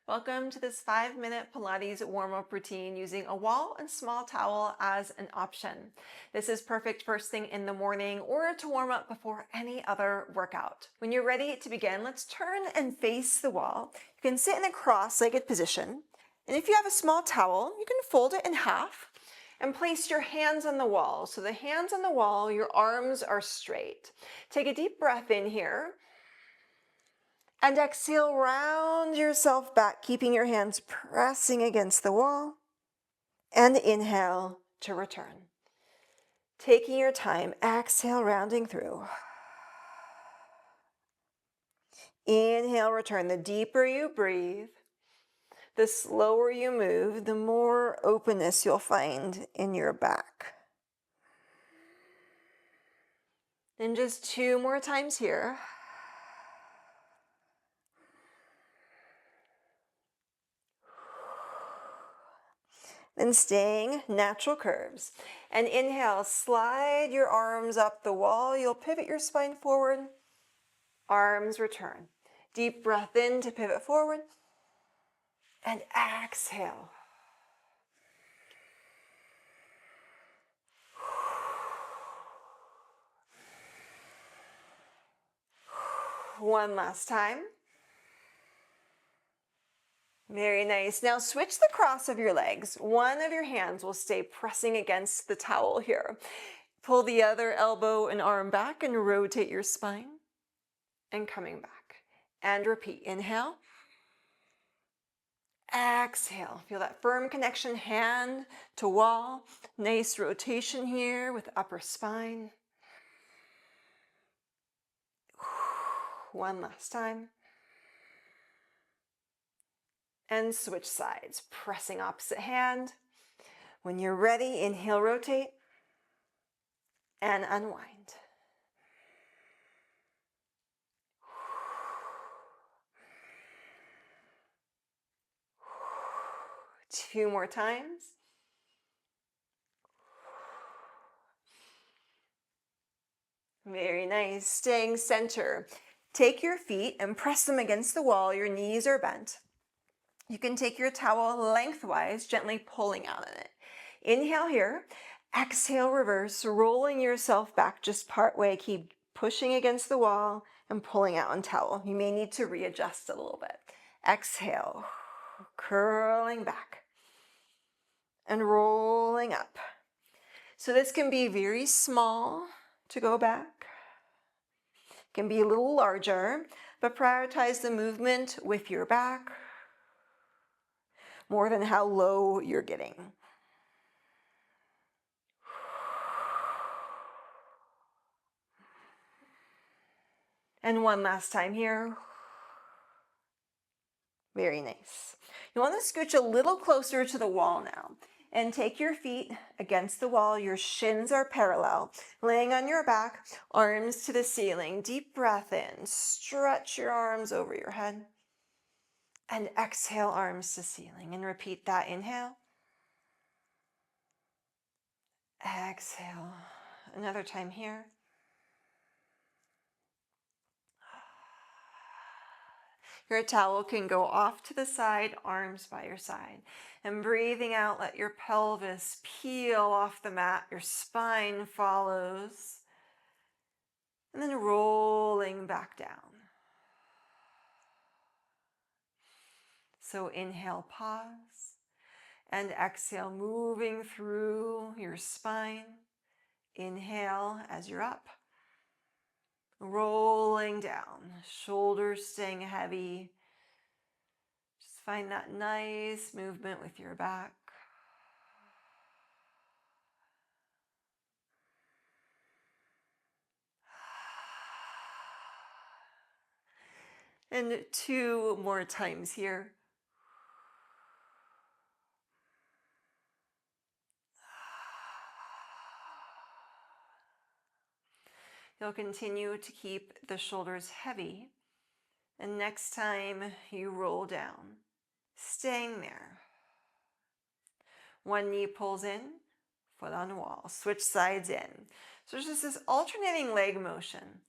Welcome to this 5-minute Pilates warm-up routine using a wall and small towel as an option. This is perfect first thing in the morning or to warm up before any other workout. When you're ready to begin, let's turn and face the wall. You can sit in a cross-legged position. And if you have a small towel, you can fold it in half and place your hands on the wall. So the hands on the wall, your arms are straight. Take a deep breath in here. And exhale, round yourself back, keeping your hands pressing against the wall. And inhale to return. Taking your time, exhale, rounding through. Inhale, return. The deeper you breathe, the slower you move, the more openness you'll find in your back. And just 2 more times here. Then staying natural curves. And inhale, slide your arms up the wall. You'll pivot your spine forward. Arms return. Deep breath in to pivot forward. And exhale. One last time. Very nice. Now switch the cross of your legs. One of your hands will stay pressing against the towel here. Pull the other elbow and arm back and rotate your spine. And coming back. And repeat. Inhale. Exhale. Feel that firm connection, hand to wall. Nice rotation here with upper spine. One last time. And switch sides, pressing opposite hand. When you're ready, inhale, rotate, and unwind. Two more times. Very nice. Staying center. Take your feet and press them against the wall. Your knees are bent. You can take your towel lengthwise, gently pulling out on it. Inhale here. Exhale, reverse, rolling yourself back just part way. Keep pushing against the wall and pulling out on towel. You may need to readjust a little bit. Exhale, curling back and rolling up. So this can be very small to go back. It can be a little larger, but prioritize the movement with your back more than how low you're getting. And one last time here. Very nice. You want to scooch a little closer to the wall now and take your feet against the wall. Your shins are parallel. Laying on your back, arms to the ceiling. Deep breath in. Stretch your arms over your head. And exhale, arms to ceiling. And repeat that. Inhale. Exhale. Another time here. Your towel can go off to the side, arms by your side. And breathing out, let your pelvis peel off the mat. Your spine follows. And then rolling back down. So inhale, pause. And exhale, moving through your spine. Inhale as you're up. Rolling down, shoulders staying heavy. Just find that nice movement with your back. And 2 more times here. You'll continue to keep the shoulders heavy. And next time you roll down, staying there. One knee pulls in, foot on wall. Switch sides in. So there's just this alternating leg motion.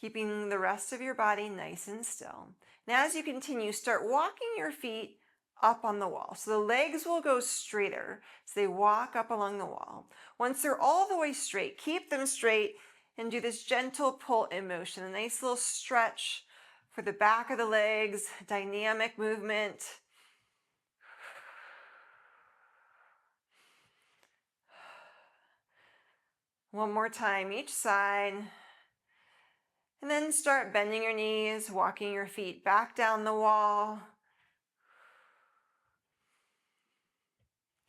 keeping the rest of your body nice and still. Now, as you continue, start walking your feet up on the wall. So the legs will go straighter as they walk up along the wall. Once they're all the way straight, keep them straight and do this gentle pull in motion, a nice little stretch for the back of the legs, dynamic movement. One more time each side. And then start bending your knees, walking your feet back down the wall.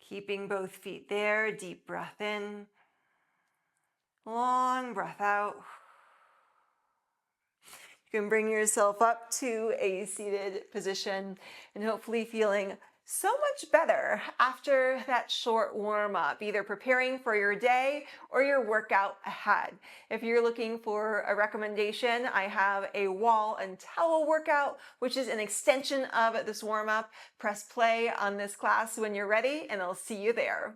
Keeping both feet there, deep breath in, long breath out. You can bring yourself up to a seated position and hopefully feeling so much better after that short warm up, either preparing for your day or your workout ahead. If you're looking for a recommendation, I have a wall and towel workout, which is an extension of this warm up. Press play on this class when you're ready, and I'll see you there.